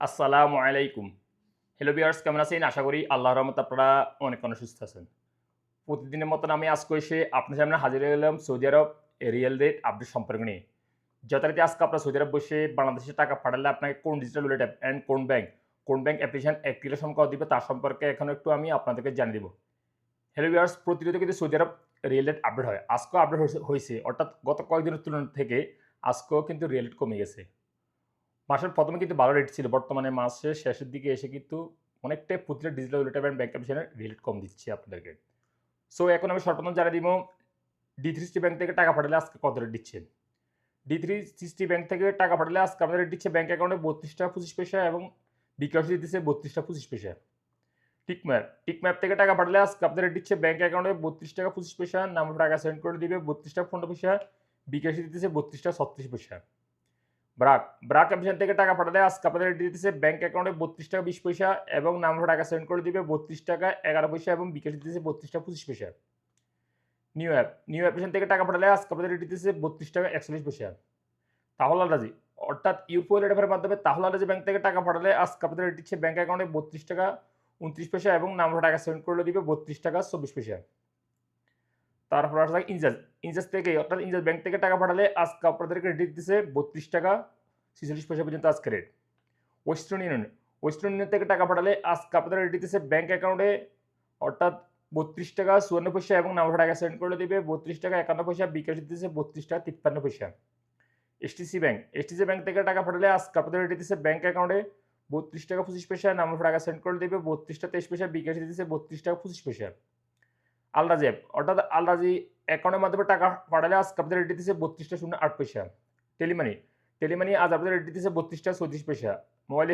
আসসালামু আলাইকুম। Hello viewers কেমন আছেন? আশা করি আল্লাহর রহমতে আপনারা অনেক সুস্থ আছেন। প্রতিদিনের মতন আমি আজকে এসে আপনার সামনে হাজির হয়ে গেলাম সৌদি আরব রিয়াল রেট আপডেট সম্পর্ক নিয়ে। যথারীতি আজকে আপনার সৌদি আরব বসে বাংলাদেশে টাকা পাঠালে আপনাকে কোন ডিজিটাল ওয়ালেট অ্যাপ অ্যান্ড কোন ব্যাংক অ্যাপ্লিকেশন অ্যাক্টিভেশন করা দিবে তার সম্পর্কে এখন একটু আমি আপনাদেরকে জানিয়ে দিব। হ্যালো ভিউয়ার্স প্রতিনিয়ত কিন্তু সৌদি আরব রিয়াল রেট আপডেট হয়। আজকেও আপডেট হইছে অর্থাৎ গত কয়েকদিনের তুলনা থেকে আজকেও কিন্তু রিয়াল রেট কমে গেছে। মাসের ১ম এ কিন্তু ভালো রেট ছিল। বর্তমানে মাসের শেষের দিকে এসে কিন্তু অনেকটাই প্রতিটা ডিজিটাল ওয়ালেট এবং ব্যাংক অ্যাপ্লিকেশনের রেট কম দিচ্ছি আপনাদেরকে। সো এখন আমি সর্বপ্রথম জানিয়ে দিব D360 ব্যাংক থেকে টাকা পাঠালে আজকে কত রেট দিচ্ছে। D360 ব্যাংক থেকে টাকা পাঠালে আজকে আপনাদের রেট দিচ্ছে ব্যাংক অ্যাকাউন্টে 32 টাকা 25 পয়সা এবং বিকাশে দিতেছে 32 টাকা 25 পয়সা। টিকম্যাপ থেকে টাকা পাঠালে আজকে আপনাদের রেট দিচ্ছে ব্যাংক অ্যাকাউন্টে 32 টাকা 25 পয়সা, নাম্বার টাকা সেন্ড করে দিবে 32 টাকা 15 পয়সা, বিকাশে দিতেছে 32 টাকা 36 পয়সা। ব্রাক অ্যাপ্লিকেশন থেকে টাকা পাঠালে আজকে আপনাদের রেট দিতেছে ব্যাংক অ্যাকাউন্টে 32 টাকা 20 পয়সা এবং নাম্বার টাকা সেন্ড করে দিবে 32 টাকা 11 পয়সা এবং বিকাশে দিতেছে 32 টাকা 25 পয়সা। নিউ অ্যাপ্লিকেশন থেকে টাকা পাঠালে আজকে আপনাদের রেট দিতেছে 32 টাকা 41 পয়সা। তাহলে আলরাজি অর্থাৎ ইউরো ওয়ালেটের মাধ্যমে তাহলে আলরাজি ব্যাংক থেকে টাকা পাঠালে আজকে আপনাদের রেট দিচ্ছে ব্যাংক অ্যাকাউন্টে 32 টাকা 29 পয়সা এবং নাম্বার টাকা সেন্ড করে দিবে 32 টাকা 24 পয়সা। তারপর আসা যায় ইনজাস থেকে অর্থাৎ ইনজাস ব্যাংক থেকে টাকা পাঠালে আজকে আপনাদেরকে রেট দিতেছে 32 টাকা 46 পয়সা পর্যন্ত আজকে রেট। ওয়েস্টার্ন ইউনিয়ন থেকে টাকা পাঠালে আজকে আপনাদের রেট দিতেছে ব্যাংক অ্যাকাউন্টে অর্থাৎ 32 টাকা 54 পয়সা এবং নাম্বার টাকা সেন্ড করে দিবে 32 টাকা 51 পয়সা, বিকাশ দিতেছে 32 টাকা 53 পয়সা। এসটিসি ব্যাংক থেকে টাকা পাঠালে আজকে আপনাদের রেট দিতেছে ব্যাংক অ্যাকাউন্টে 32 টাকা 25 পয়সা, নাম্বার টাকা সেন্ড করে দিবে 32 টাকা 23 পয়সা, বিকাশ দিতেছে 32 টাকা 25 পয়সা। আলরাজি অ্যাপ অর্থাৎ আলরাজি অ্যাকাউন্টের মাধ্যমে টাকা পাঠালে আজকে আপনাদের রেট দিতেছে 32 টাকা 08 পয়সা। টেলিমানি আজ আপনাদের রেট দিতেছে 32 টাকা 34 পয়সা। মোবাইল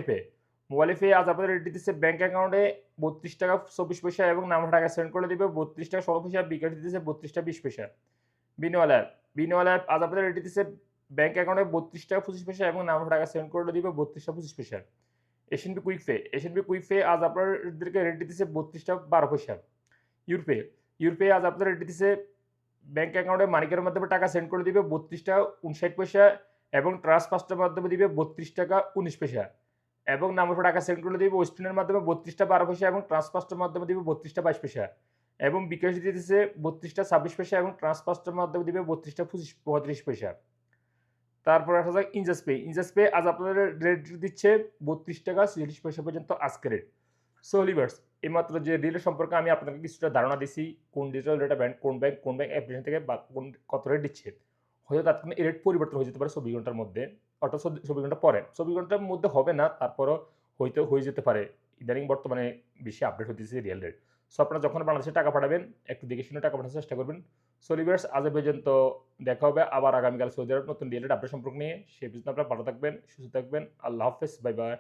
এপে আজ আপনাদের রেট দিতেছে ব্যাংক অ্যাকাউন্টে 32 টাকা 24 পয়সা এবং নাম্বার টাকা সেন্ড করে দিবে 32 টাকা 16 পয়সা, বিকাশ দিতেছে 32 টাকা 20 পয়সা। বিনিওয়ালা অ্যাপ আজ আপনাদের রেট দিতেছে ব্যাংক অ্যাকাউন্টে 32 টাকা 25 পয়সা এবং নাম্বার টাকা সেন্ড করে দিবে 32 টাকা 25 পয়সা। এশিয়ান পে কুইক পে আজ আপনাদেরকে রেট দিতেছে 32 টাকা 12 পয়সা। ইউরপে ইউরপে আজ আপনাদের রেট দিতেছে ব্যাংক অ্যাকাউন্টে মানিকের মাধ্যমে টাকা সেন্ড করে দিবে 32 টাকা 59 পয়সা এবং ট্রান্সফারের মাধ্যমে দিবে 32 টাকা 19 পয়সা এবং নাম্বার টাকা সেন্ড করে দিবে ওয়েস্টার্নের মাধ্যমে 32 টাকা 12 পয়সা এবং ট্রান্সফারের মাধ্যমে দিবে 32 টাকা 22 পয়সা এবং বিকাশ দিতেছে 32 টাকা 26 পয়সা এবং ট্রান্সফারের মাধ্যমে দিবে 32 টাকা 35 পয়সা। তারপর আসা যাক ইনজাস পে আজ আপনাদের রেট দিচ্ছে 32 টাকা 46 পয়সা পর্যন্ত আজকে রেট। সো লিভার্স এইমাত্র যে রিলের সম্পর্কে আমি আপনাকে কিছুটা ধারণা দিছি কোন ডিজিটাল ডেটা ব্যাংক কোন ব্যাংক অ্যাপ্লিকেশন থেকে বা কত রেট দিচ্ছে। হয়তো তাৎক্ষণিক এই রেট পরিবর্তন হয়ে যেতে পারে 24 ঘন্টার মধ্যে অর্থাৎ 24 ঘন্টা পরে। 24 ঘন্টার মধ্যে হবে না, তারপরও হয়ে যেতে পারে। ইদানিং বর্তমানে বেশি আপডেট হতেছে রিয়াল রেট। সো আপনারা যখন বাংলাদেশে টাকা পাঠাবেন একটু দেখে শুনে টাকা পাঠানোর চেষ্টা করবেন। সো লিভার্স আজ এ পর্যন্ত দেখা হবে আবার আগামীকাল সৌদি আরব নতুন রিয়াল রেট আপডেট সম্পর্ক নিয়ে। সে পর্যন্ত আপনারা ভালো থাকবেন, সুস্থ থাকবেন। আল্লাহ হাফেজ। Bye bye.